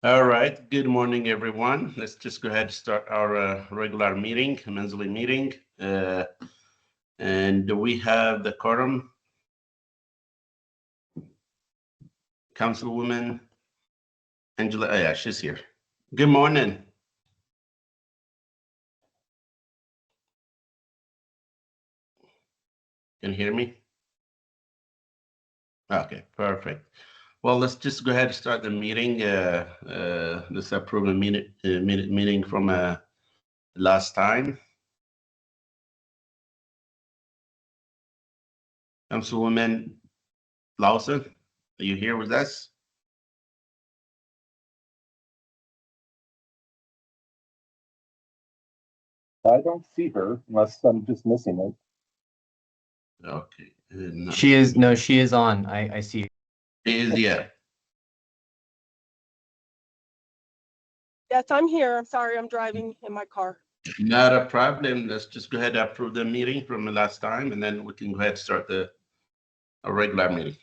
All right, good morning, everyone. Let's just go ahead and start our regular meeting, monthly meeting. And we have the quorum. Councilwoman Angela, yeah, she's here. Good morning. Can you hear me? Okay, perfect. Well, let's just go ahead and start the meeting. Let's approve the meeting from last time. Councilwoman Lawson, are you here with us? I don't see her unless I'm just missing it. Okay. She is on. I see. Yeah. Yes, I'm here. I'm sorry, I'm driving in my car. Not a problem. Let's just go ahead and approve the meeting from the last time, and then we can go ahead and start a regular meeting.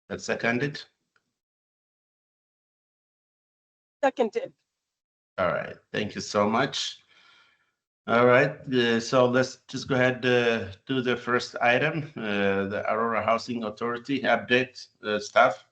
That's seconded. Seconded. All right. Thank you so much. All right. So let's just go ahead do the first item, the Aurora Housing Authority update staff.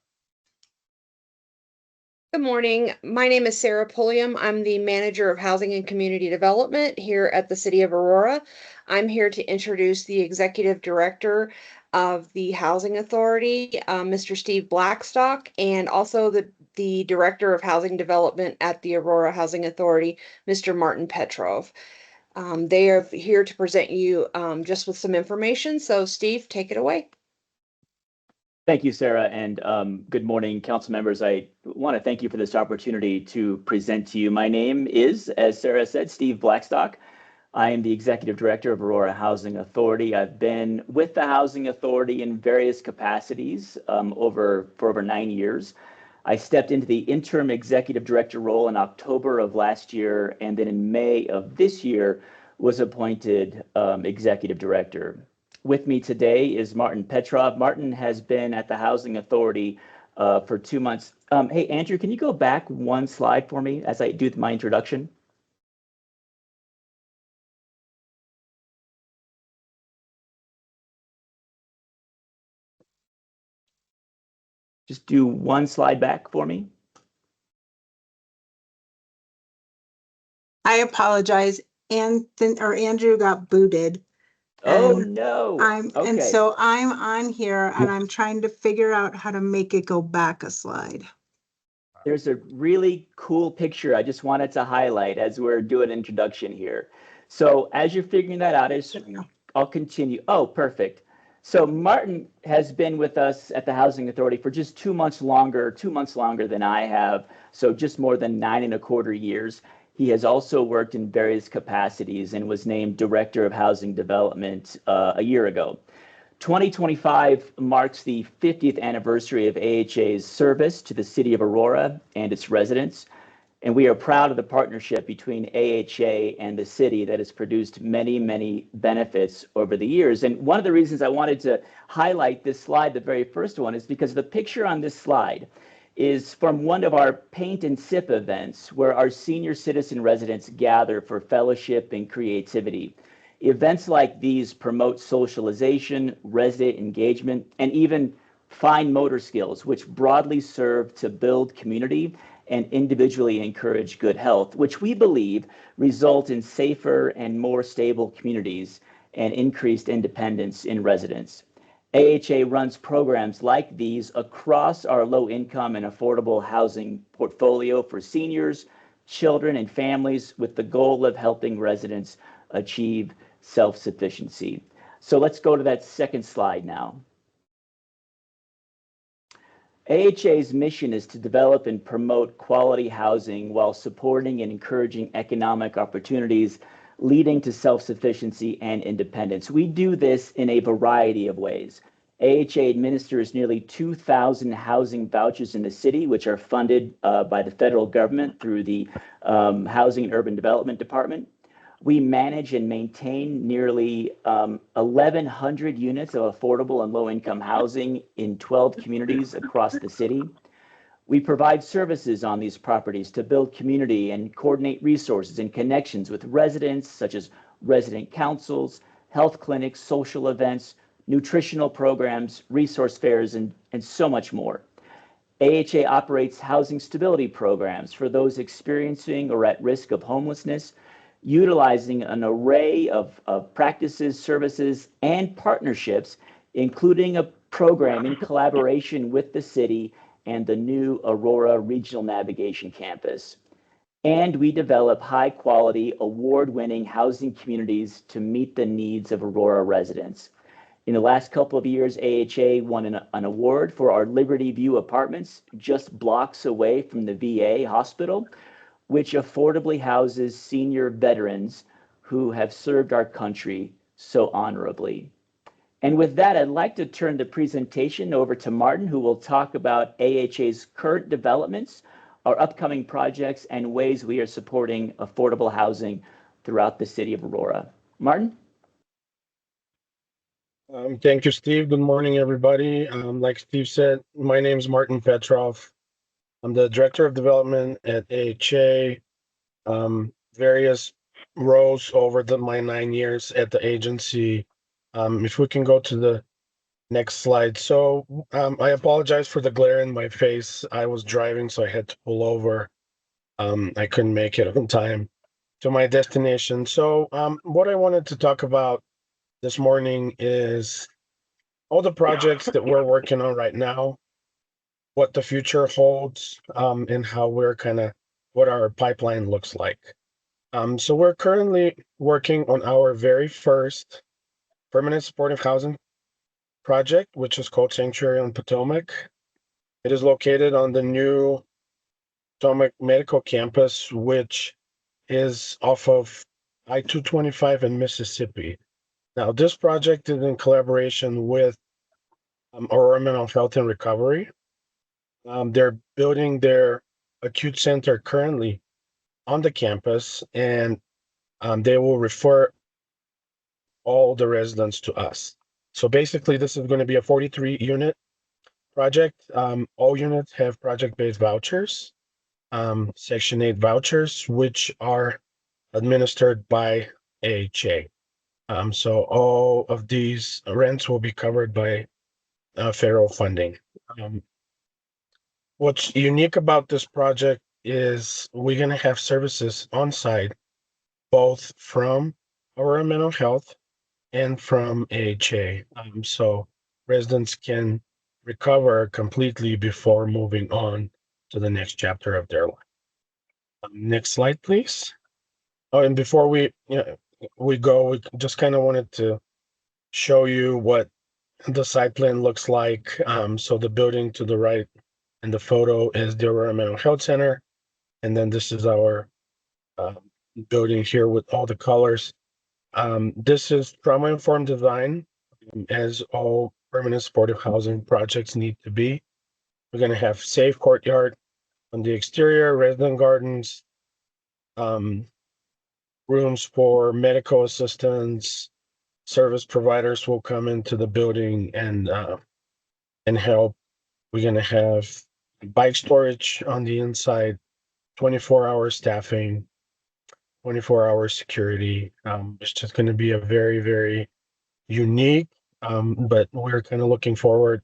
Good morning. My name is Sarah Pulliam. I'm the Manager of Housing and Community Development here at the City of Aurora. I'm here to introduce the Executive Director of the Housing Authority, Mr. Steve Blackstock, and also the Director of Housing Development at the Aurora Housing Authority, Mr. Martin Petrov. They are here to present you just with some information. So Steve, take it away. Thank you, Sarah, and good morning, council members. I want to thank you for this opportunity to present to you. My name is, as Sarah said, Steve Blackstock. I am the Executive Director of Aurora Housing Authority. I've been with the Housing Authority in various capacities for over 9 years. I stepped into the interim Executive Director role in October of last year, and then in May of this year was appointed Executive Director. With me today is Martin Petrov. Martin has been at the Housing Authority for 2 months. Hey, Andrew, can you go back one slide for me as I do my introduction? Just do one slide back for me. I apologize. Andrew got booted. Oh no. Okay. And so I'm on here and I'm trying to figure out how to make it go back a slide. There's a really cool picture I just wanted to highlight as we're doing an introduction here. So as you're figuring that out, I'll continue. Oh, perfect. So Martin has been with us at the Housing Authority for just 2 months longer than I have. So just more than 9.25 years. He has also worked in various capacities and was named Director of Housing Development a year ago. 2025 marks the 50th anniversary of AHA's service to the City of Aurora and its residents. And we are proud of the partnership between AHA and the city that has produced many, many benefits over the years. And one of the reasons I wanted to highlight this slide, the very first one, is because the picture on this slide is from one of our Paint and Sip events where our senior citizen residents gather for fellowship and creativity. Events like these promote socialization, resident engagement, and even fine motor skills, which broadly serve to build community and individually encourage good health, which we believe result in safer and more stable communities and increased independence in residents. AHA runs programs like these across our low-income and affordable housing portfolio for seniors, children, and families with the goal of helping residents achieve self-sufficiency. So let's go to that second slide now. AHA's mission is to develop and promote quality housing while supporting and encouraging economic opportunities leading to self-sufficiency and independence. We do this in a variety of ways. AHA administers nearly 2,000 housing vouchers in the city, which are funded by the federal government through the Housing and Urban Development Department. We manage and maintain nearly 1,100 units of affordable and low-income housing in 12 communities across the city. We provide services on these properties to build community and coordinate resources and connections with residents, such as resident councils, health clinics, social events, nutritional programs, resource fairs, and so much more. AHA operates housing stability programs for those experiencing or at risk of homelessness, utilizing an array of practices, services, and partnerships, including a program in collaboration with the city and the new Aurora Regional Navigation Campus. And we develop high-quality, award-winning housing communities to meet the needs of Aurora residents. In the last couple of years, AHA won an award for our Liberty View apartments just blocks away from the VA hospital, which affordably houses senior veterans who have served our country so honorably. And with that, I'd like to turn the presentation over to Martin, who will talk about AHA's current developments, our upcoming projects, and ways we are supporting affordable housing throughout the city of Aurora. Martin? Thank you, Steve. Good morning, everybody. Like Steve said, my name is Martin Petrov. I'm the Director of Development at AHA. Various roles over my 9 years at the agency. If we can go to the next slide. So I apologize for the glare in my face. I was driving, so I had to pull over. I couldn't make it on time to my destination. So what I wanted to talk about this morning is all the projects that we're working on right now, what the future holds, and how we're what our pipeline looks like. So we're currently working on our very first permanent supportive housing project, which is called Sanctuary on Potomac. It is located on the new Potomac Medical Campus, which is off of I-225 in Mississippi. Now, this project is in collaboration with Aurora Mental Health and Recovery. They're building their acute center currently on the campus, and they will refer all the residents to us. So basically, this is going to be a 43-unit project. All units have project-based vouchers, Section 8 vouchers, which are administered by AHA. So all of these rents will be covered by federal funding. What's unique about this project is we're going to have services on site, both from Aurora Mental Health and from AHA. So residents can recover completely before moving on to the next chapter of their life. Next slide, please. Oh, and before we go, we just kind of wanted to show you what the site plan looks like. So the building to the right in the photo is the Aurora Mental Health Center. And then this is our building here with all the colors. This is trauma-informed design, as all permanent supportive housing projects need to be. We're going to have safe courtyard on the exterior, resident gardens, rooms for medical assistants, service providers will come into the building and help. We're going to have bike storage on the inside, 24-hour staffing, 24-hour security. It's just going to be a very, very unique, but we're kind of looking forward.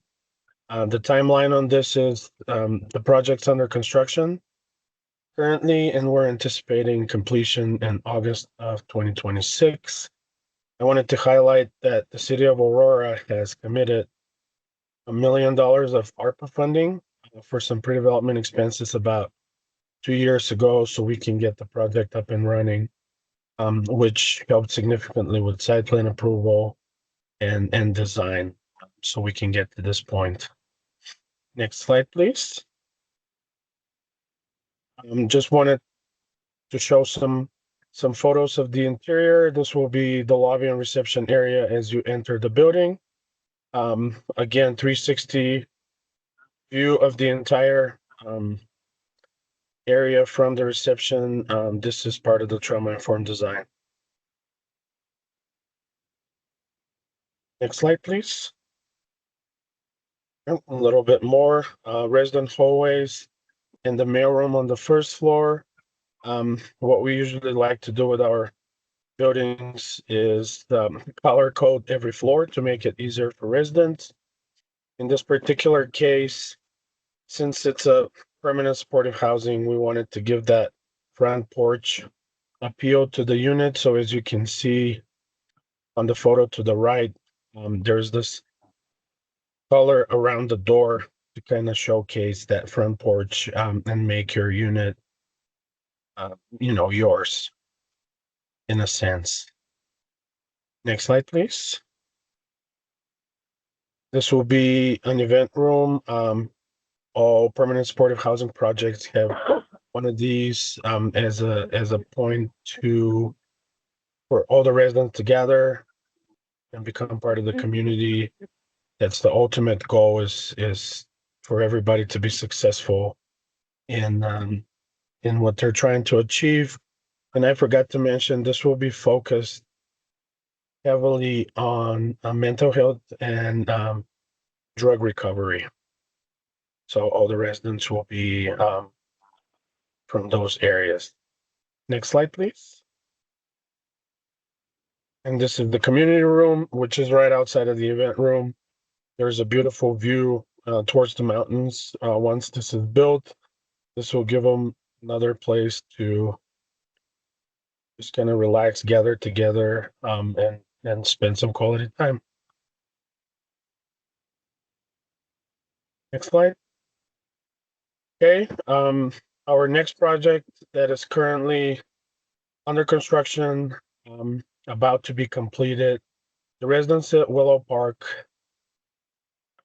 The timeline on this is the project's under construction currently, and we're anticipating completion in August of 2026. I wanted to highlight that the city of Aurora has committed $1 million of ARPA funding for some pre-development expenses about 2 years ago, so we can get the project up and running, which helped significantly with site plan approval and design, so we can get to this point. Next slide, please. Just wanted to show some photos of the interior. This will be the lobby and reception area as you enter the building. Again, 360 view of the entire area from the reception. This is part of the trauma-informed design. Next slide, please. Yep, a little bit more resident hallways in the mailroom on the first floor. What we usually like to do with our buildings is color code every floor to make it easier for residents. In this particular case, since it's a permanent supportive housing, we wanted to give that front porch appeal to the unit. So as you can see on the photo to the right, there's this color around the door to kind of showcase that front porch and make your unit, yours in a sense. Next slide, please. This will be an event room. All permanent supportive housing projects have one of these as a point for all the residents to gather and become part of the community. That's the ultimate goal is for everybody to be successful in what they're trying to achieve. And I forgot to mention, this will be focused heavily on mental health and drug recovery. So all the residents will be from those areas. Next slide, please. And this is the community room, which is right outside of the event room. There's a beautiful view towards the mountains. Once this is built, this will give them another place to just kind of relax, gather together, and spend some quality time. Next slide. Okay, our next project that is currently under construction, about to be completed, the residence at Willow Park,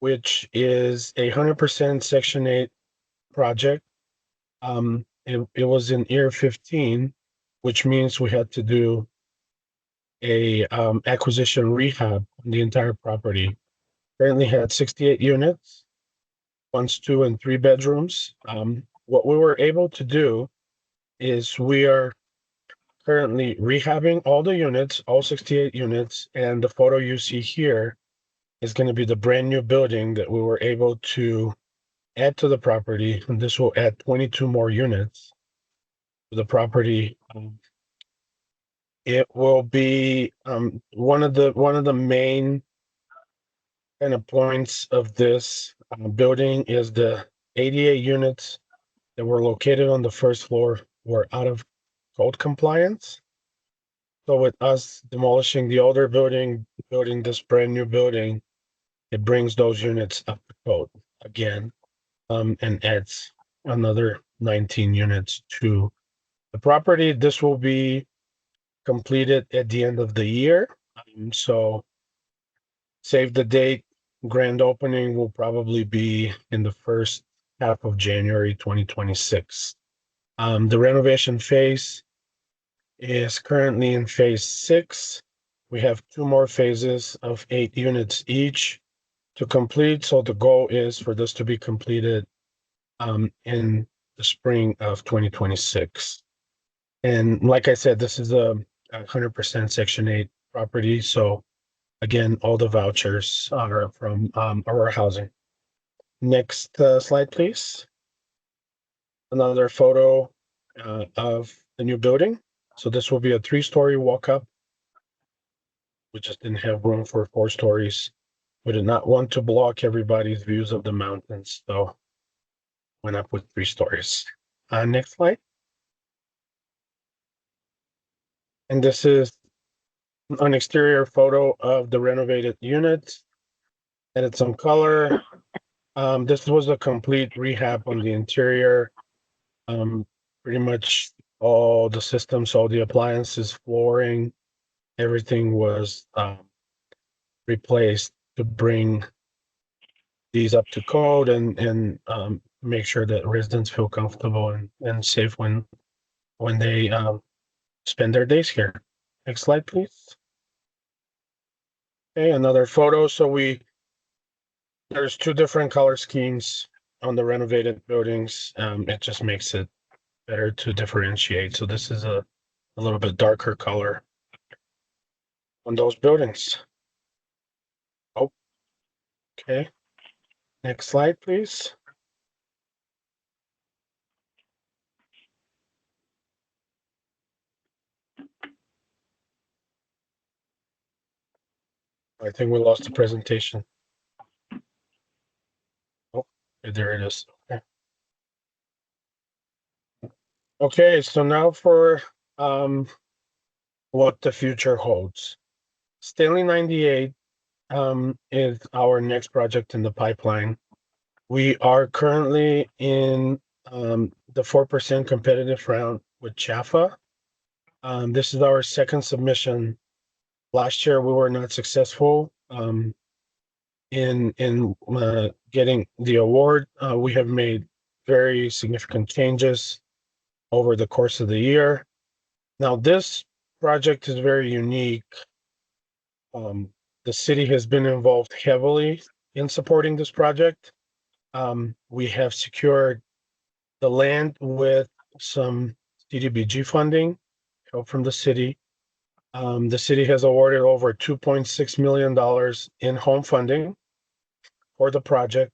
which is 100% Section 8 project. It was in year 15, which means we had to do a acquisition rehab on the entire property. Currently had 68 units, 1, 2, and 3 bedrooms. What we were able to do is we are currently rehabbing all the units, all 68 units, and the photo you see here is going to be the brand new building that we were able to add to the property, and this will add 22 more units to the property. It will be one of the main kind of points of this building is the 88 units that were located on the first floor were out of code compliance. So with us demolishing the older building, building this brand new building, it brings those units up to code again, and adds another 19 units to the property. This will be completed at the end of the year. So save the date. Grand opening will probably be in the first half of January 2026. The renovation phase is currently in phase 6. We have 2 more phases of 8 units each to complete. So the goal is for this to be completed in the spring of 2026. And like I said, this is a 100% Section 8 property. So again, all the vouchers are from Aurora Housing. Next slide, please. Another photo of the new building. So this will be a 3-story walk-up. We just didn't have room for 4 stories. We did not want to block everybody's views of the mountains, so went up with 3 stories. Next slide. And this is an exterior photo of the renovated unit. Added some color. This was a complete rehab on the interior. Pretty much all the systems, all the appliances, flooring, everything was replaced to bring these up to code and make sure that residents feel comfortable and safe when they spend their days here. Next slide, please. Okay, another photo. So there's 2 different color schemes on the renovated buildings. It just makes it better to differentiate. So this is a little bit darker color on those buildings. Okay. Next slide, please. I think we lost the presentation. Oh, there it is. Okay. Okay, so now for what the future holds. Stanley 98 is our next project in the pipeline. We are currently in the 4% competitive round with Jaffa. This is our second submission. Last year we were not successful in getting the award. We have made very significant changes over the course of the year. Now this project is very unique. The city has been involved heavily in supporting this project. We have secured the land with some CDBG funding, help from the city. The city has awarded over $2.6 million in home funding for the project.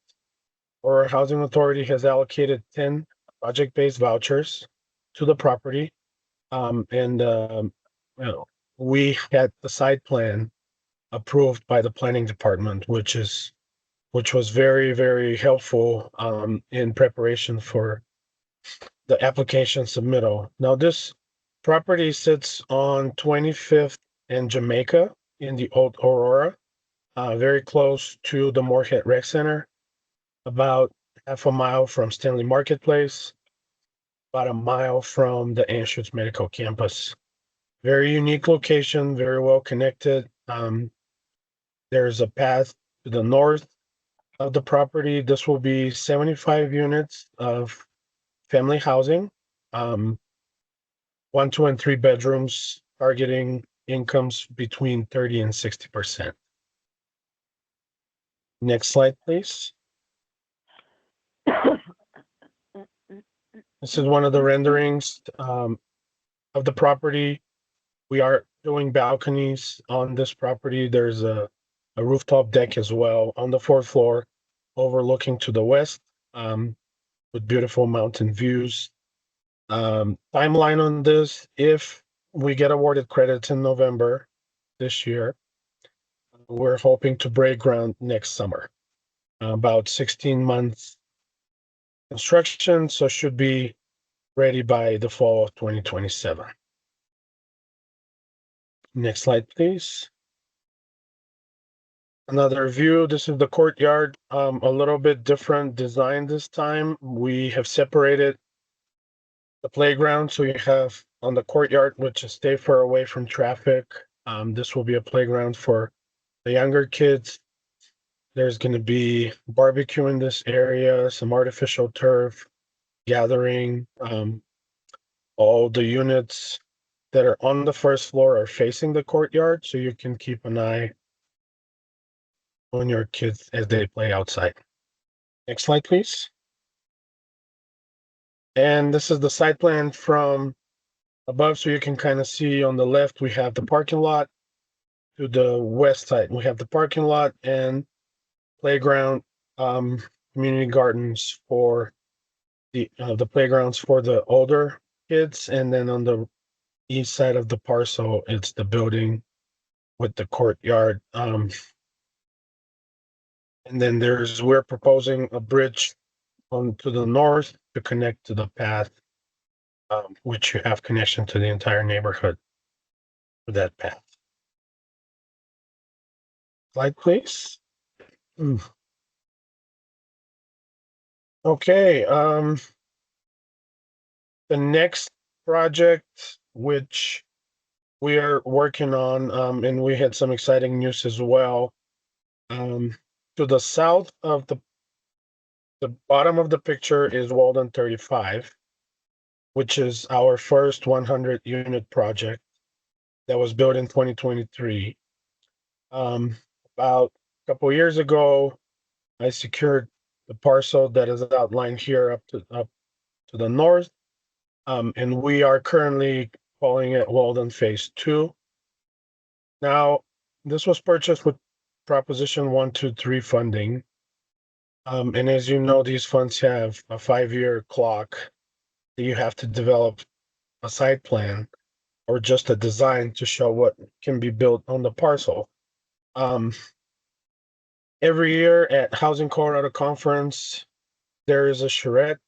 Our housing authority has allocated 10 project-based vouchers to the property. We had the site plan approved by the planning department, which was very, very helpful in preparation for the application submittal. Now, this property sits on 25th and Jamaica in the Old Aurora, very close to the Moorhead Rec Center, about half a mile from Stanley Marketplace, about a mile from the Anschutz Medical Campus. Very unique location, very well connected. There's a path to the north of the property. This will be 75 units of family housing, 1, 2, and 3 bedrooms, targeting incomes between 30 and 60%. Next slide, please. This is one of the renderings of the property. We are doing balconies on this property. There's a rooftop deck as well on the 4th floor, overlooking to the west, with beautiful mountain views. Timeline on this: if we get awarded credits in November this year, we're hoping to break ground next summer. About 16 months construction, so should be ready by the fall of 2027. Next slide, please. Another view. This is the courtyard, a little bit different design this time. We have separated the playground, so you have on the courtyard, which is safer away from traffic. This will be a playground for the younger kids. There's going to be barbecue in this area, some artificial turf, gathering. All the units that are on the 1st floor are facing the courtyard, so you can keep an eye on your kids as they play outside. Next slide, please. And this is the site plan from above, so you can kind of see on the left, we have the parking lot. To the west side, we have the parking lot and playground, community gardens for the playgrounds for the older kids. And then on the east side of the parcel, it's the building with the courtyard. And then we're proposing a bridge on to the north to connect to the path, which you have connection to the entire neighborhood with that path. Slide, please. Okay. The next project, which we are working on, and we had some exciting news as well. To the south of the bottom of the picture is Walden 35, which is our first 100 unit project that was built in 2023. About a couple of years ago, I secured the parcel that is outlined here up to the north, and we are currently calling it Walden Phase 2. Now, this was purchased with Proposition 123 funding. And as you know, these funds have a 5-year clock that you have to develop a site plan or just a design to show what can be built on the parcel. Every year at Housing Colorado Conference, there is a charrette,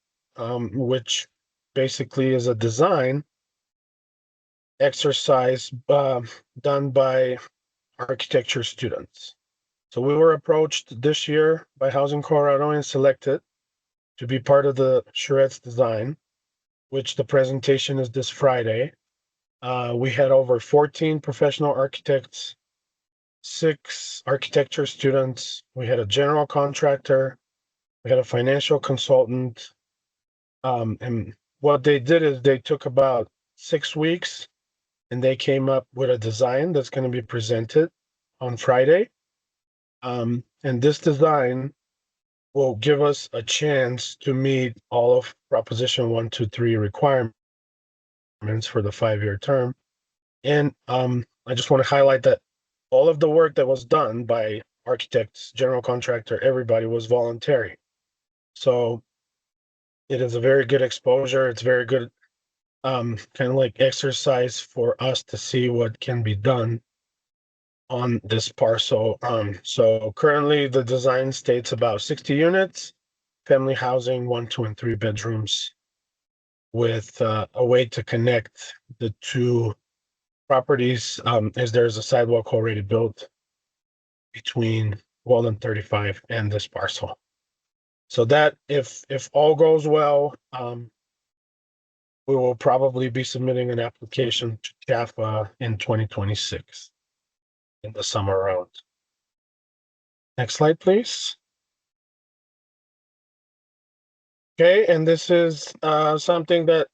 which basically is a design exercise done by architecture students. So we were approached this year by Housing Colorado and selected to be part of the charrette's design, which the presentation is this Friday. We had over 14 professional architects, 6 architecture students. We had a general contractor. We had a financial consultant. And what they did is they took about 6 weeks and they came up with a design that's going to be presented on Friday. And this design will give us a chance to meet all of Proposition 123 requirements for the 5-year term. And I just want to highlight that all of the work that was done by architects, general contractor, everybody was voluntary. So it is a very good exposure. It's very good kind of like exercise for us to see what can be done on this parcel. So currently the design states about 60 units, family housing, 1, 2, and 3 bedrooms, with a way to connect the 2 properties, as there's a sidewalk already built between Walden 35 and this parcel. So that if all goes well, we will probably be submitting an application to CAFA in 2026 in the summer round. Next slide, please. Okay, and this is something that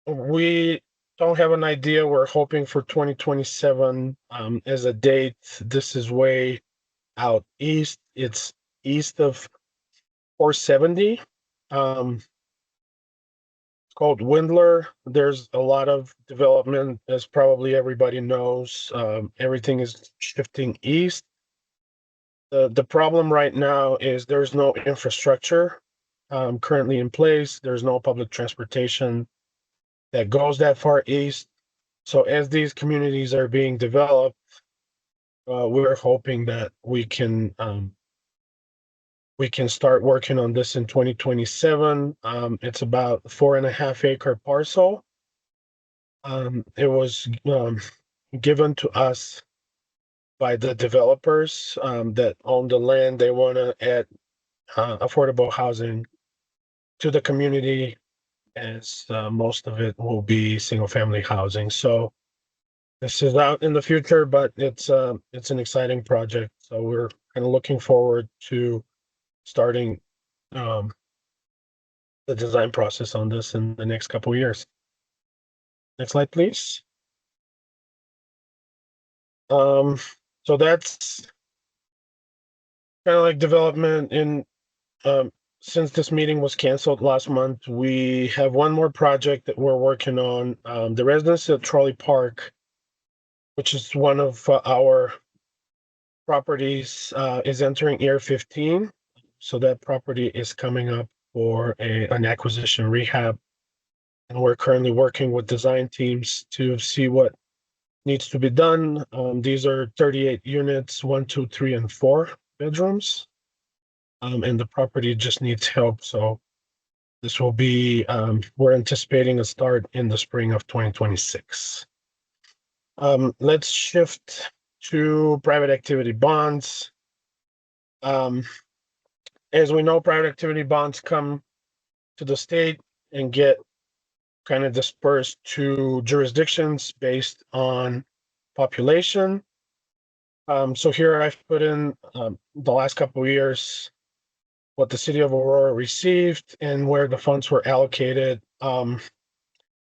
we don't have an idea. We're hoping for 2027 as a date. This is way out east. It's east of 470. It's called Windler. There's a lot of development, as probably everybody knows. Everything is shifting east. The problem right now is there's no infrastructure currently in place. There's no public transportation that goes that far east. So as these communities are being developed, we're hoping that we can start working on this in 2027. It's about 4.5 acre parcel. It was given to us by the developers that own the land. They want to add affordable housing to the community, as most of it will be single family housing. So this is out in the future, but it's an exciting project. So we're kind of looking forward to starting the design process on this in the next couple of years. Next slide, please. So that's kind of like development in since this meeting was canceled last month. We have one more project that we're working on. The residence at Trolley Park, which is one of our properties, is entering year 15. So that property is coming up for an acquisition rehab. And we're currently working with design teams to see what needs to be done. These are 38 units, 1, 2, 3, and 4 bedrooms. And the property just needs help. So this will be, we're anticipating a start in the spring of 2026. Let's shift to private activity bonds. As we know, private activity bonds come to the state and get kind of dispersed to jurisdictions based on population. So here I've put in the last couple of years what the city of Aurora received and where the funds were allocated. In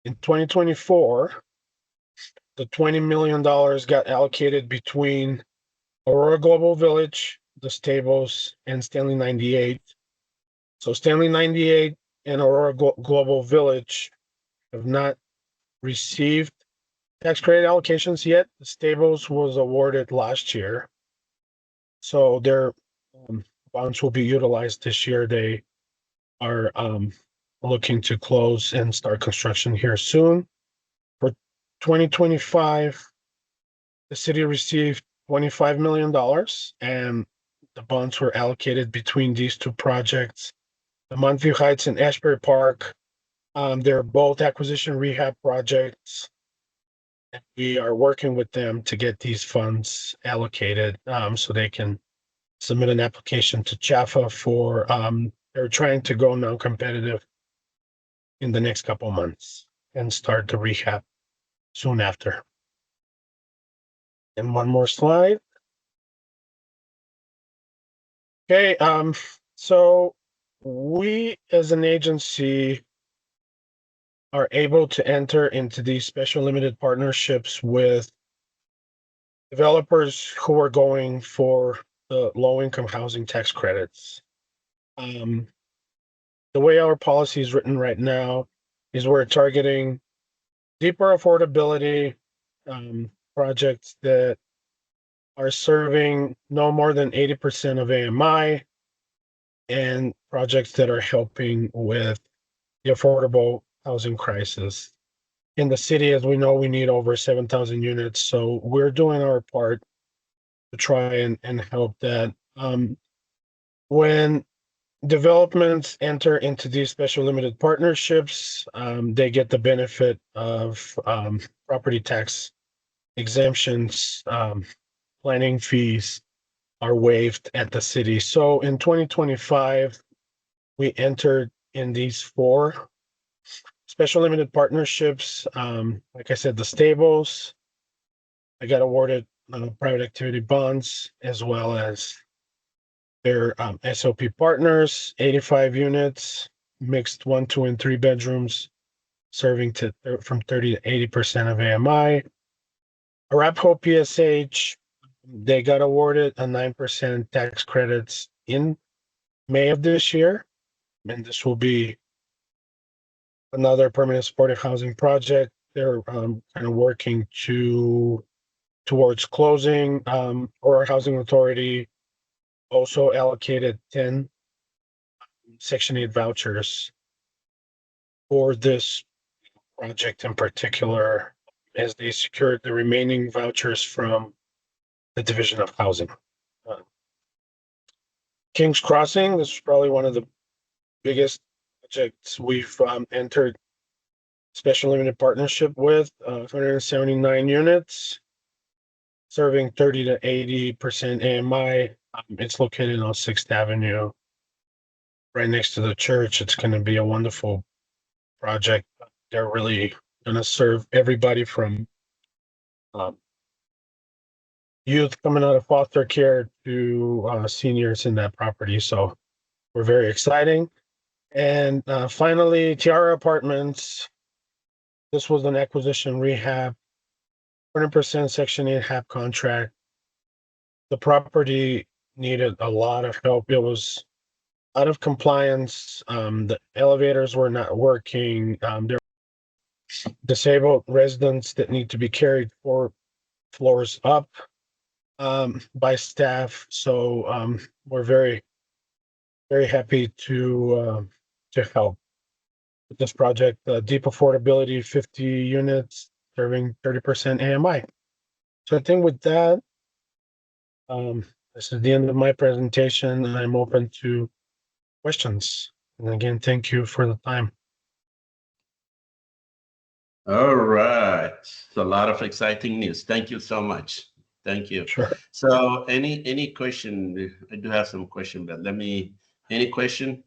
2024, the $20 million got allocated between Aurora Global Village, the Stables, and Stanley 98. So Stanley 98 and Aurora Global Village have not received tax credit allocations yet. The Stables was awarded last year. So their bonds will be utilized this year. They are looking to close and start construction here soon. For 2025, the city received $25 million, and the bonds were allocated between these two projects, the Montview Heights and Ashbury Park. They're both acquisition rehab projects. And we are working with them to get these funds allocated so they can submit an application to Jaffa for they're trying to go non-competitive in the next couple of months and start the rehab soon after. And one more slide. Okay, so we as an agency are able to enter into these special limited partnerships with developers who are going for the low-income housing tax credits. The way our policy is written right now is we're targeting deeper affordability projects that are serving no more than 80% of AMI and projects that are helping with the affordable housing crisis. In the city, as we know, we need over 7,000 units. So we're doing our part to try and help that. When developments enter into these special limited partnerships, they get the benefit of property tax exemptions, planning fees are waived at the city. So in 2025, we entered in these 4 special limited partnerships. Like I said, the stables, I got awarded private activity bonds as well as their SOP partners, 85 units, mixed 1, 2, and 3 bedrooms, serving to from 30 to 80% of AMI. Arapahoe PSH, they got awarded a 9% tax credits in May of this year, and this will be another permanent supportive housing project. They're kind of working towards closing. Aurora Housing Authority also allocated 10 Section 8 vouchers for this project in particular, as they secured the remaining vouchers from the Division of Housing. King's Crossing, this is probably one of the biggest projects we've entered special limited partnership with, 179 units, serving 30 to 80% AMI. It's located on 6th Avenue, right next to the church. It's going to be a wonderful project. They're really going to serve everybody from youth coming out of foster care to seniors in that property. So we're very exciting. And finally, Tiara Apartments. This was an acquisition rehab, 100% Section 8 HAP contract. The property needed a lot of help. It was out of compliance. The elevators were not working. There were disabled residents that need to be carried 4 floors up by staff. So we're very, very happy to help with this project. Deep affordability, 50 units, serving 30% AMI. So I think with that, this is the end of my presentation, and I'm open to questions. And again, thank you for the time. All right. It's a lot of exciting news. Thank you so much. Thank you. Sure. So any question? I do have some question, but any question?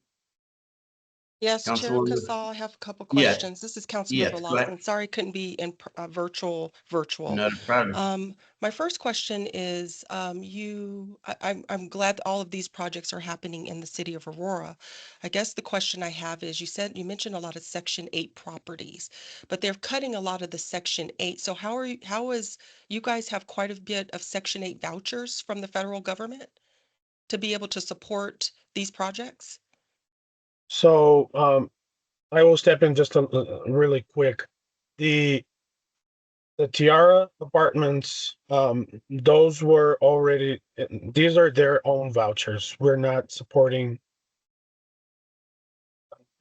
Yes, Chair Councilwoman? Kassaw, I have a couple Yeah. questions. This is Councilmember Yes, go ahead. Lawson. Sorry, couldn't be in virtual. Not a problem. My first question is, I'm glad all of these projects are happening in the city of Aurora. I guess the question I have is, you mentioned a lot of Section 8 properties, but they're cutting a lot of the Section 8. So you guys have quite a bit of Section 8 vouchers from the federal government to be able to support these projects? So I will step in just really quick. The Tiara apartments, those were already, these are their own vouchers. We're not supporting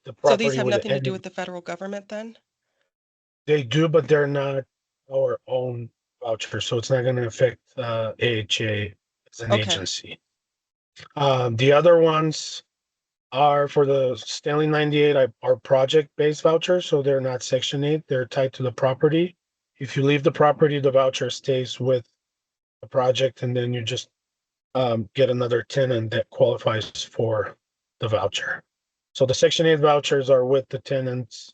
the So these property have with nothing to do any, with the federal government then? they do, but they're not our own vouchers, so it's not gonna affect AHA as an Okay. agency. The other ones are for the Stanley 98 are project-based vouchers, so they're not Section 8, they're tied to the property. If you leave the property, the voucher stays with the project, and then you just get another tenant that qualifies for the voucher. So the Section 8 vouchers are with the tenants,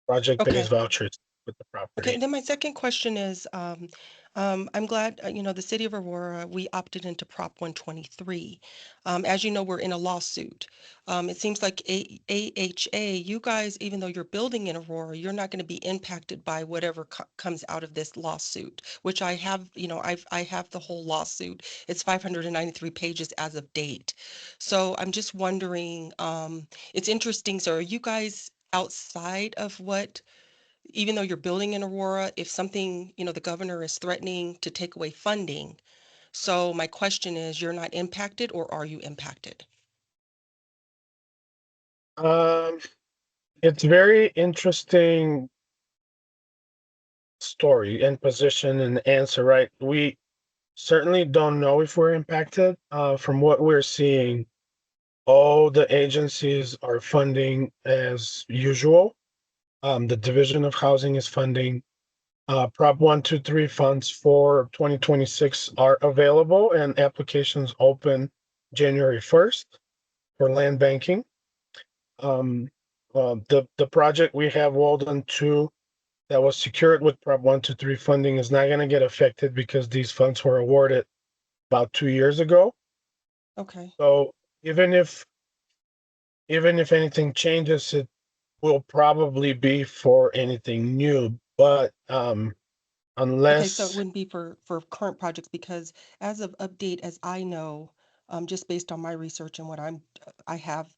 project-based Okay. vouchers with the Okay, property. and then my second question is, I'm glad, the city of Aurora, we opted into Prop 123. As you know, we're in a lawsuit. It seems like AHA, you guys, even though you're building in Aurora, you're not going to be impacted by whatever comes out of this lawsuit, which I have, I have the whole lawsuit. It's 593 pages as of date. So I'm just wondering, it's interesting. So are you guys outside of what? Even though you're building in Aurora, if something, the governor is threatening to take away funding. So my question is, you're not impacted or are you impacted? It's very interesting story and position and answer, right? We certainly don't know if we're impacted. From what we're seeing, all the agencies are funding as usual. The Division of Housing is funding. Prop 123 funds for 2026 are available and applications open January 1st for land banking. The project we have, Walden 2, that was secured with Prop 123 funding is not going to get affected because these funds were awarded about 2 years ago. Okay. So even if anything changes, it will probably be for anything new. But Okay, so it unless wouldn't be for current projects because as of update, as I know, just based on my research and what I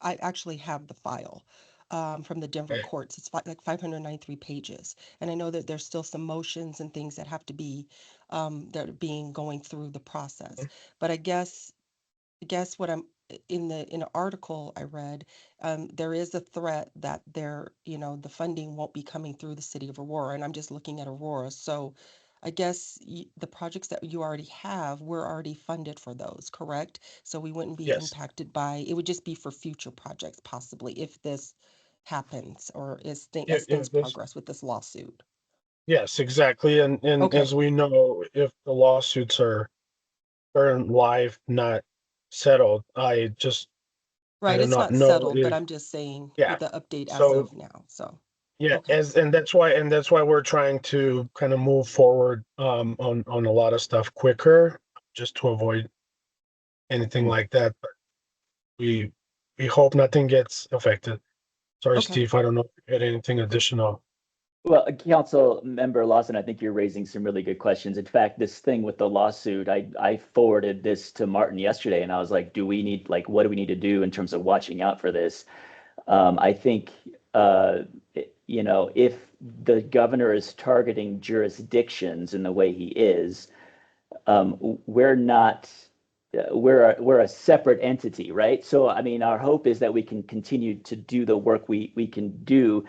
actually have the file from the Denver okay, courts. It's like 593 pages, and I know that there's still some motions and things that have to be that are being going through the process. But I guess what I'm in an article I read, there is a threat that the funding won't be coming through the city of Aurora, and I'm just looking at Aurora. So I guess the projects that you already have, we're already funded for those, correct? So we wouldn't be yes, impacted by, it would just be for future projects possibly if this happens or yeah, as yeah, things this, progress with this lawsuit. yes, exactly. And Okay, as we know, if the lawsuits are current live, not settled, I right, do it's not not know settled, but if, I'm just saying yeah. with the update as So of now. So, yeah, okay. and that's why we're trying to kind of move forward on a lot of stuff quicker, just to avoid anything like that. But we we hope nothing gets affected. Sorry, Okay. Steve, I don't know if you had anything additional. Well, Council Member Lawson, I think you're raising some really good questions. In fact, this thing with the lawsuit, I forwarded this to Martin yesterday, and I was like, what do we need to do in terms of watching out for this? I think, if the governor is targeting jurisdictions in the way he is, we're not, we're a separate entity, right? So, I mean, our hope is that we can continue to do the work we can do.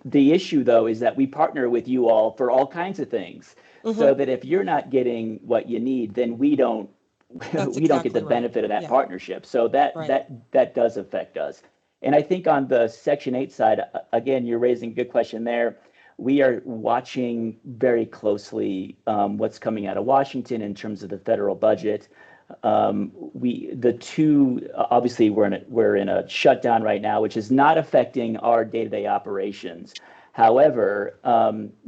The issue, though, is that we partner with you all for all kinds of things, Mm-hmm. so that if you're not getting what you need, then we don't That's we don't get the exactly right. benefit of that Yeah, partnership. So that right. that does affect us. And I think on the Section 8 side, again, you're raising a good question there. We are watching very closely what's coming out of Washington in terms of the federal budget. Obviously we're in a shutdown right now, which is not affecting our day-to-day operations. However,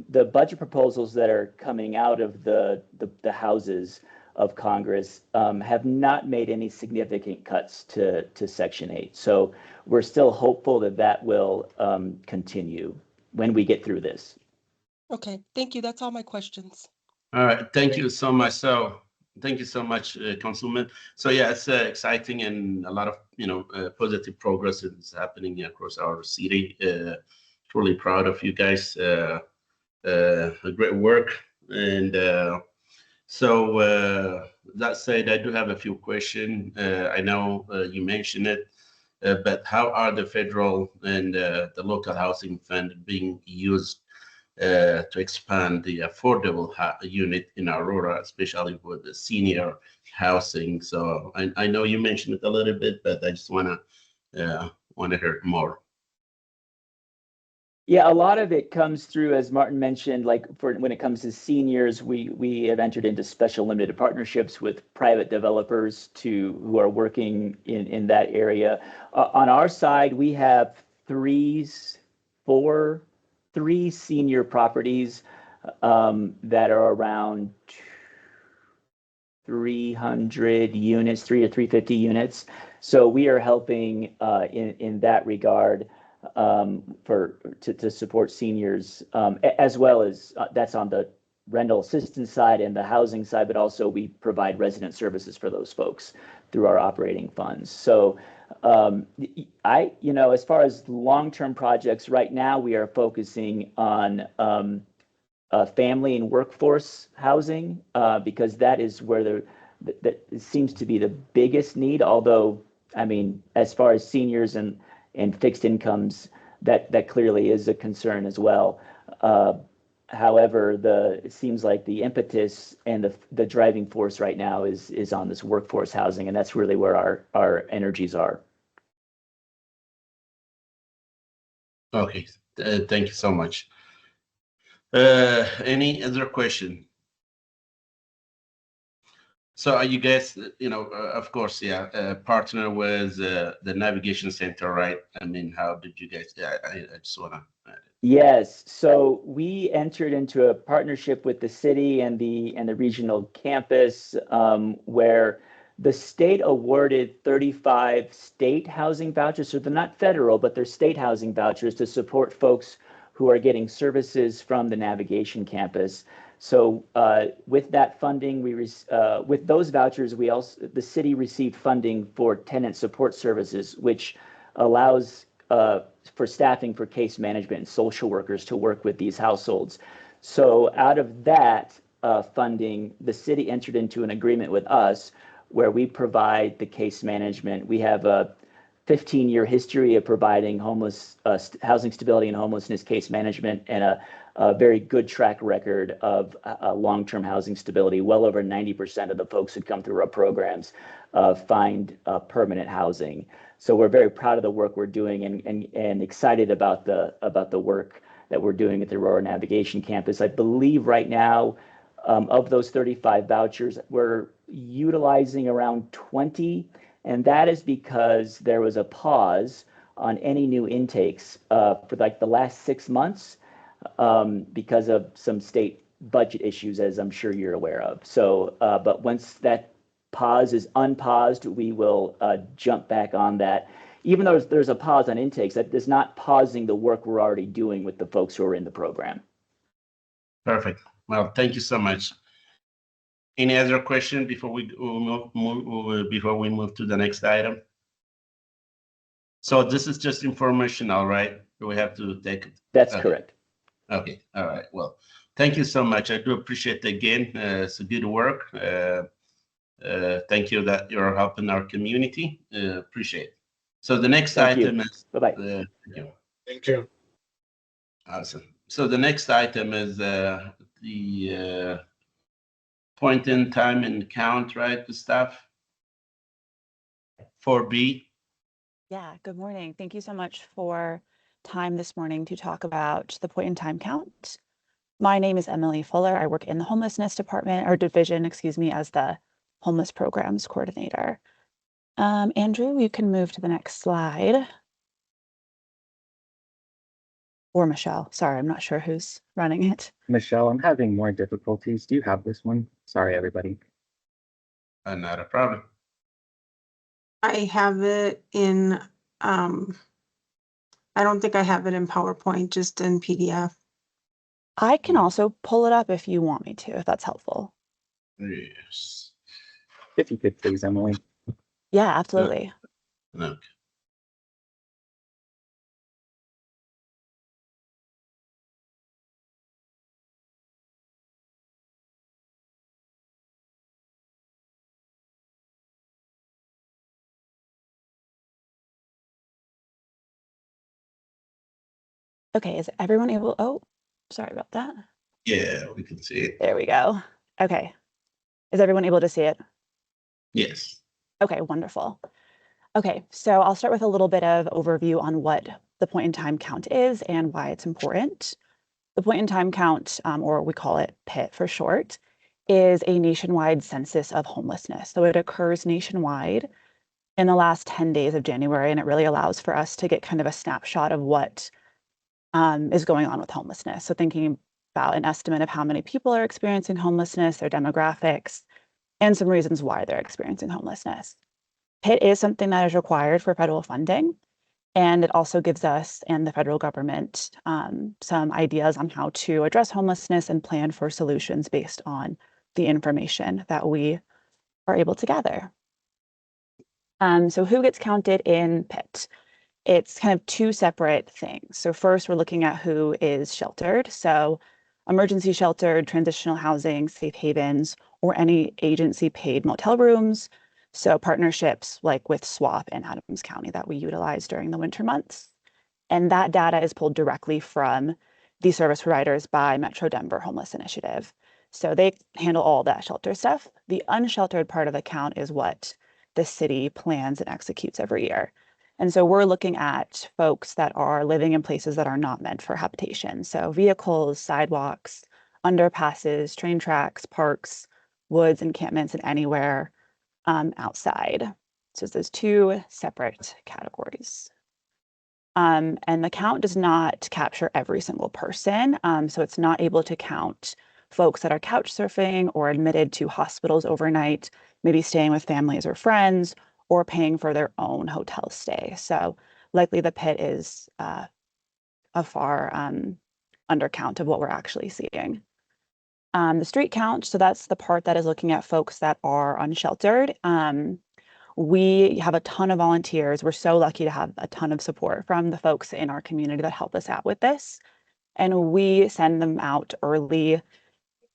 the budget proposals that are coming out of the houses of Congress have not made any significant cuts to Section 8. So we're still hopeful that that will continue when we get through this. Okay, thank you. That's all my questions. All right, thank you so much. So thank you so much, Councilman. So yeah, it's exciting and a lot of positive progress is happening across our city. Truly proud of you guys. great work. And that said, I do have a few questions. I know you mentioned it, but how are the federal and the local housing fund being used to expand the affordable unit in Aurora, especially for the senior housing? So I know you mentioned it a little bit, but I just want to hear more. Yeah, a lot of it comes through, as Martin mentioned, like for when it comes to seniors, we have entered into special limited partnerships with private developers who are working in that area. On our side, we have three senior properties that are around 300 units, 300 to 350 units. So we are helping in that regard to support seniors, as well as that's on the rental assistance side and the housing side, but also we provide resident services for those folks through our operating funds. So as far as long-term projects, right now we are focusing on family and workforce housing because that is where that seems to be the biggest need. Although, I mean, as far as seniors and fixed incomes, that clearly is a concern as well. However, it seems like the impetus and the driving force right now is on this workforce housing, and that's really where our energies are. Okay, thank you so much. Any other question? So are you guys, of course, partner with the navigation center, right? I mean, how did you guys? Yeah, I just wanna. Yes, so we entered into a partnership with the city and the regional campus, where the state awarded 35 state housing vouchers. So they're not federal, but they're state housing vouchers to support folks who are getting services from the navigation campus. So with that funding, with those vouchers, the city received funding for tenant support services, which allows for staffing for case management and social workers to work with these households. So out of that funding, the city entered into an agreement with us where we provide the case management. We have a 15-year history of providing housing stability and homelessness case management, and a very good track record of long-term housing stability. Well over 90% of the folks who come through our programs find permanent housing. So we're very proud of the work we're doing and excited about the work that we're doing at the Aurora Navigation Campus. I believe right now, of those 35 vouchers, we're utilizing around 20, and that is because there was a pause on any new intakes for like the last 6 months because of some state budget issues, as I'm sure you're aware of. So, but once that pause is unpaused, we will jump back on that. Even though there's a pause on intakes, that is not pausing the work we're already doing with the folks who are in the program. Perfect. Well, thank you so much. Any other question before we move to the next item? So this is just informational, right? We have to take it. That's correct. Okay. All right. Well, thank you so much. I do appreciate it again. It's a good work. Thank you that you're helping our community. Appreciate it. So the next item is. Bye-bye. Thank you. Thank you. Awesome. So the next item is the point in time and count, right, the stuff? 4B. Yeah, good morning. Thank you so much for time this morning to talk about the point in time count. My name is Emily Fuller. I work in the homelessness department or division, excuse me, as the homeless programs coordinator. Andrew, you can move to the next slide. Or Michelle. Sorry, I'm not sure who's running it. Michelle, I'm having more difficulties. Do you have this one? Sorry, everybody. Not a problem. I have it in, I don't think I have it in PowerPoint, just in PDF. I can also pull it up if you want me to, if that's helpful. Yes. If you could please, Emily. Yeah, absolutely. Okay. Okay, is everyone able? Oh, sorry about that. Yeah, we can see it. There we go. Okay. Is everyone able to see it? Yes. Okay, wonderful. Okay, so I'll start with a little bit of overview on what the point in time count is and why it's important. The point in time count, or we call it PIT for short, is a nationwide census of homelessness. So it occurs nationwide in the last 10 days of January, and it really allows for us to get kind of a snapshot of what is going on with homelessness. So thinking about an estimate of how many people are experiencing homelessness, their demographics, and some reasons why they're experiencing homelessness. PIT is something that is required for federal funding, and it also gives us and the federal government some ideas on how to address homelessness and plan for solutions based on the information that we are able to gather. So who gets counted in PIT? It's kind of two separate things. So first, we're looking at who is sheltered. So emergency sheltered, transitional housing, safe havens, or any agency paid motel rooms. So partnerships like with SWAP in Adams County that we utilize during the winter months. And that data is pulled directly from the service providers by Metro Denver Homeless Initiative. So they handle all that shelter stuff. The unsheltered part of the count is what the city plans and executes every year. And so we're looking at folks that are living in places that are not meant for habitation. So vehicles, sidewalks, underpasses, train tracks, parks, woods, encampments, and anywhere outside. So it's those two separate categories. And the count does not capture every single person. So it's not able to count folks that are couch surfing or admitted to hospitals overnight, maybe staying with families or friends, or paying for their own hotel stay. So likely the PIT is a far undercount of what we're actually seeing. The street count, so that's the part that is looking at folks that are unsheltered. We have a ton of volunteers. We're so lucky to have a ton of support from the folks in our community that help us out with this. And we send them out early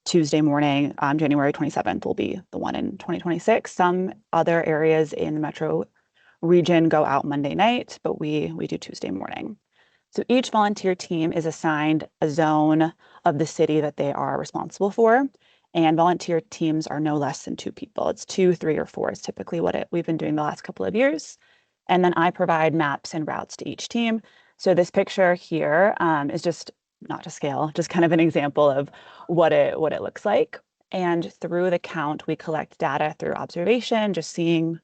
Tuesday morning. January 27th will be the one in 2026. Some other areas in the metro region go out Monday night, but we do Tuesday morning. So each volunteer team is assigned a zone of the city that they are responsible for. And volunteer teams are no less than 2 people. It's 2, 3, or 4 is typically what we've been doing the last couple of years. And then I provide maps and routes to each team. So this picture here is just not to scale, just kind of an example of what it looks like. And through the count, we collect data through observation, just seeing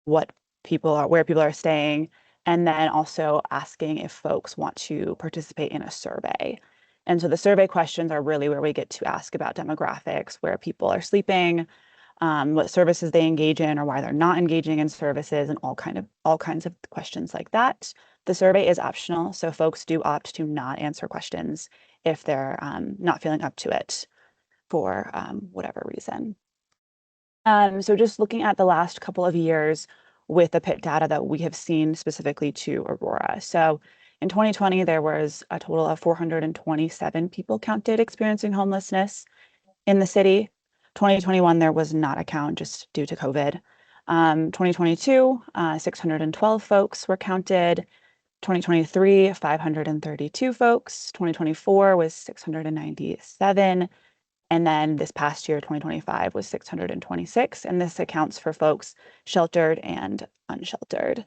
what people are, where people are staying, and then also asking if folks want to participate in a survey. And so the survey questions are really where we get to ask about demographics, where people are sleeping, what services they engage in or why they're not engaging in services, and all kinds of questions like that. The survey is optional, so folks do opt to not answer questions if they're not feeling up to it for whatever reason. So just looking at the last couple of years with the PIT data that we have seen specifically to Aurora. So in 2020, there was a total of 427 people counted experiencing homelessness in the city. 2021, there was not a count just due to COVID. 2022, 612 folks were counted. 2023, 532 folks. 2024 was 697. And then this past year, 2025, was 626. And this accounts for folks sheltered and unsheltered.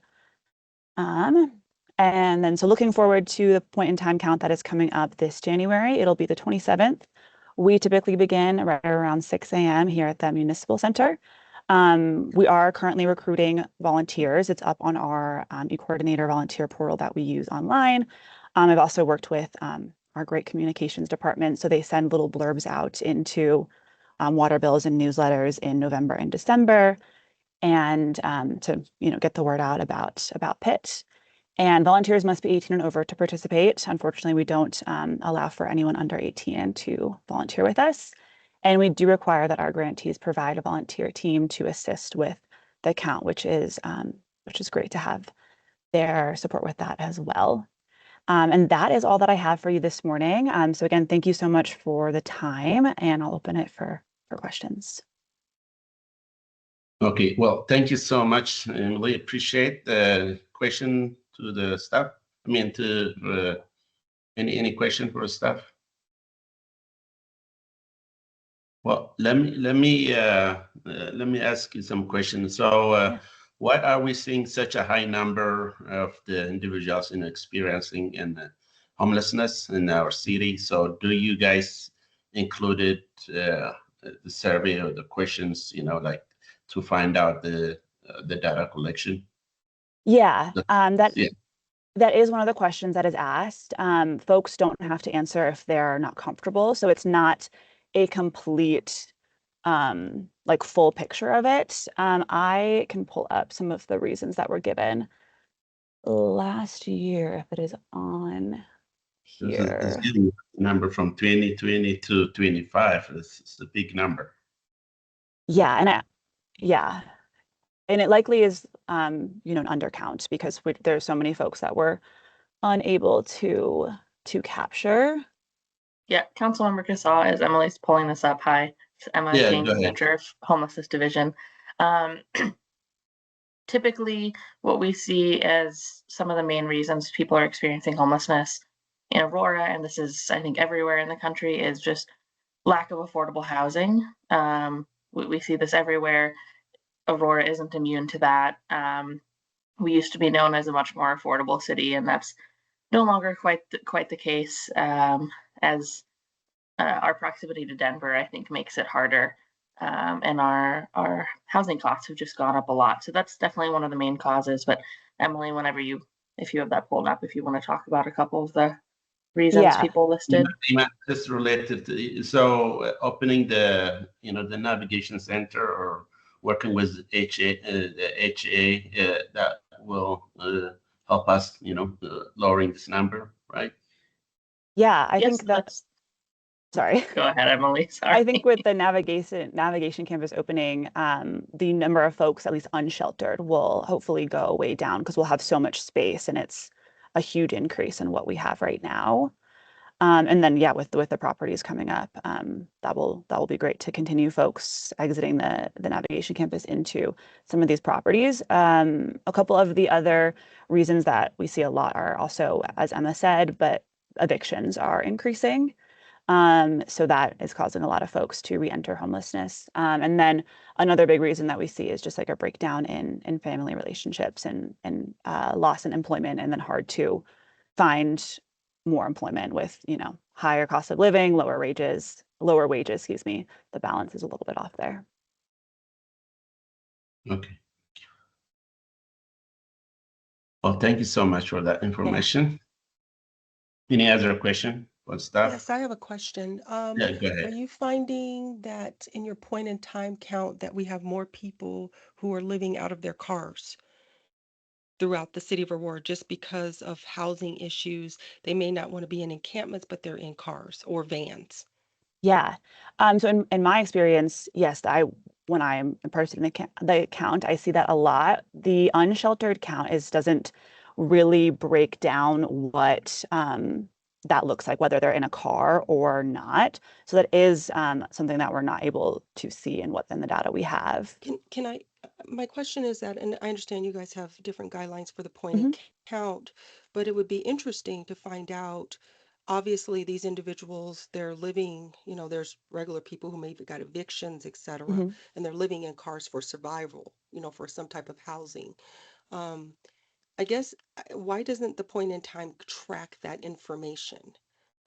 And then so looking forward to the point in time count that is coming up this January, it'll be the 27th. We typically begin right around 6 a.m. here at the Municipal Center. We are currently recruiting volunteers. It's up on our eCoordinator volunteer portal that we use online. I've also worked with our great communications department. So they send little blurbs out into water bills and newsletters in November and December, and to get the word out about PIT. And volunteers must be 18 and over to participate. Unfortunately, we don't allow for anyone under 18 to volunteer with us. And we do require that our grantees provide a volunteer team to assist with the count, which is great to have their support with that as well. And that is all that I have for you this morning. So again, thank you so much for the time, and I'll open it for questions. Okay, well, thank you so much, Emily. Appreciate the question to the staff. To Any question for staff? Well, let me ask you some questions. So, Yeah. why are we seeing such a high number of the individuals experiencing homelessness in our city? So, do you guys included the survey or the questions, like to find out the data collection? Yeah, Yeah. that is one of the questions that is asked. Folks don't have to answer if they're not comfortable, so it's not a complete like full picture of it. I can pull up some of the reasons that were given last year if it is on It's here. getting a number from 2020 to 25. It's a big number. Yeah, and it likely is an undercount because there's so many folks that were unable to capture. Yeah, Councilmember Kassaw, as Emily's pulling this up. Hi, it's Emma Yeah, King, go ahead. Manager of Homelessness Division. Typically, what we see as some of the main reasons people are experiencing homelessness in Aurora, and this is, I think, everywhere in the country, is just lack of affordable housing. We see this everywhere. Aurora isn't immune to that. We used to be known as a much more affordable city, and that's no longer quite the case, as our proximity to Denver, I think, makes it harder. And our housing costs have just gone up a lot. So that's definitely one of the main causes. But Emily, if you have that pulled up, if you want to talk about a couple of the reasons people listed. Just related to, so opening the navigation center or working with HA that will help us lowering this number, right? Yeah, I Yes, think that's sorry. Go ahead, Emily. Sorry. I think with the navigation campus opening, the number of folks, at least unsheltered, will hopefully go way down because we'll have so much space, and it's a huge increase in what we have right now. And then, yeah, with the properties coming up, that will be great to continue folks exiting the navigation campus into some of these properties. A couple of the other reasons that we see a lot are also, as Emma said, but evictions are increasing. So that is causing a lot of folks to re-enter homelessness. And then another big reason that we see is just like a breakdown in family relationships and loss in employment, and then hard to find more employment with, higher cost of living, lower wages, excuse me. The balance is a little bit off there. Okay. Well, thank you so much for that information. Yeah. Any other question for staff? Yes, I have a question. Yeah, go Are ahead. you finding that in your point in time count that we have more people who are living out of their cars throughout the city of Aurora just because of housing issues? They may not want to be in encampments, but they're in cars or vans. Yeah. So in my experience, yes, when I'm impersonating the count, I see that a lot. The unsheltered count doesn't really break down what that looks like, whether they're in a car or not. So that is something that we're not able to see in the data we have. Can I, my question is that, and I understand you guys have different guidelines for the point in count, but it would be interesting to find out, obviously these individuals, they're living, there's regular people who maybe got evictions, et cetera, and they're living in cars for survival, for some type of housing. I guess, why doesn't the point in time track that information?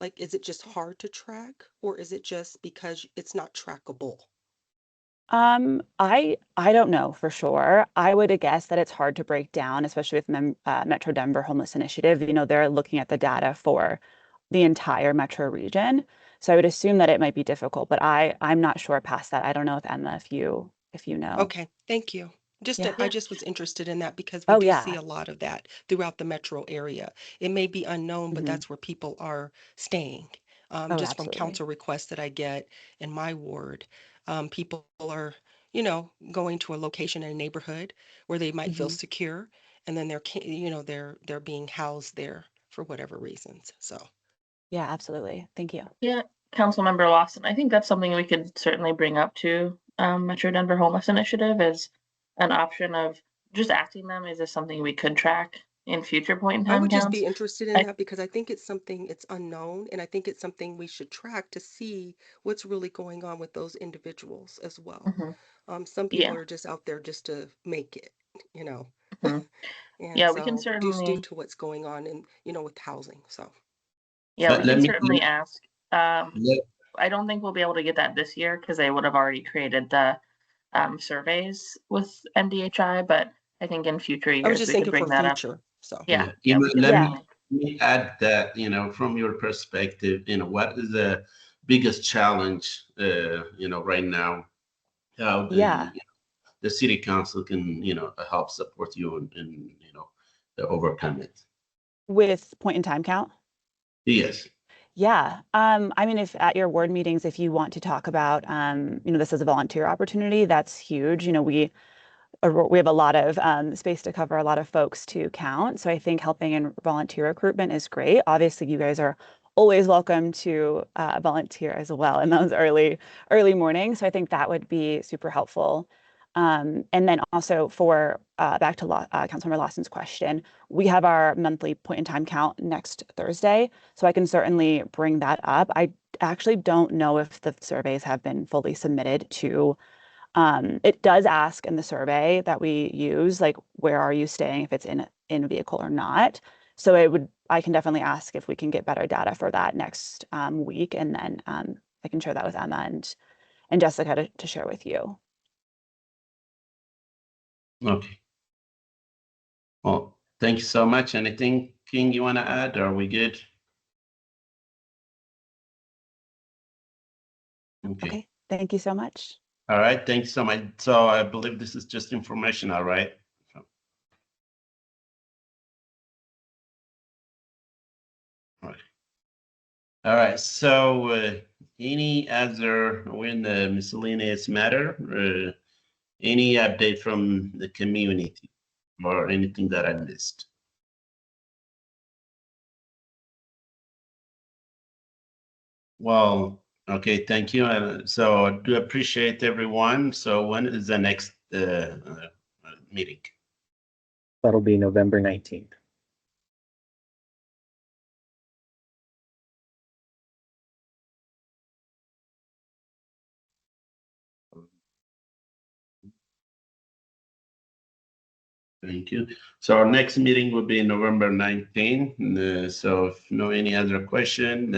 Like, is it just hard to track, or is it just because it's not trackable? I don't know for sure. I would guess that it's hard to break down, especially with Metro Denver Homeless Initiative. They're looking at the data for the entire metro region. So I would assume that it might be difficult, but I'm not sure past that. I don't know if Emma, if you know. Okay, thank you. Yeah. I just was interested in that because we Oh, do yeah. see a lot of that throughout the metro area. It may be unknown, but that's where people are staying. Oh, Just from absolutely. council requests that I get in my ward, people are, going to a location in a neighborhood where they might feel secure, and then they're being housed there for whatever reasons. So. Yeah, absolutely. Thank you. Yeah, Councilmember Lawson, I think that's something we could certainly bring up to Metro Denver Homeless Initiative as an option of just asking them, is this something we could track? in future point in I time would just counts. be interested in I- that because I think it's something it's unknown, and I think it's something we should track to see what's really going on with those individuals as well. Mhm. Some Yeah. people are just out there just to make it, you know. Mhm. And Yeah, we can so due certainly, to what's going on in, with housing. So yeah, we Let can me certainly ask. let, I don't think we'll be able to get that this year because they would have already created the surveys with MDHI, but I think in future I was years just we could thinking bring for that up. future. So Yeah, yeah, we can let Yeah. certainly. me add that, from your perspective, what is the biggest challenge, right now, how Yeah. the city council can, help support you and to overcome it. With point in time count? Yes. Yeah. I mean, if at your ward meetings, if you want to talk about, this as a volunteer opportunity, that's huge. We have a lot of space to cover, a lot of folks to count. So I think helping in volunteer recruitment is great. Obviously, you guys are always welcome to volunteer as well in those early mornings. So I think that would be super helpful. And then also for back to Councilmember Lawson's question, we have our monthly point in time count next Thursday. So I can certainly bring that up. I actually don't know if the surveys have been fully submitted to it does ask in the survey that we use, like, where are you staying, if it's in a vehicle or not. So I can definitely ask if we can get better data for that next week, and then I can share that with Emma and Jessica to share with you. Okay. Well, thank you so much. Anything, King, you want to add? Are we good? Okay, thank you so much. All right, thanks so much. So I believe this is just informational, right? All right, so any other when the miscellaneous matter, any update from the community or anything that I missed? Well, okay, thank you. So I do appreciate everyone. So when is the next meeting? That'll be November 19th. Thank you. So our next meeting will be November 19th. So if any other question,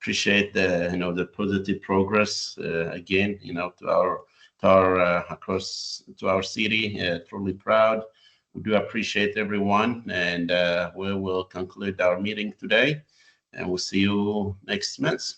appreciate the positive progress again, to our across to our city. Truly proud. We do appreciate everyone, and we will conclude our meeting today, and we'll see you next month.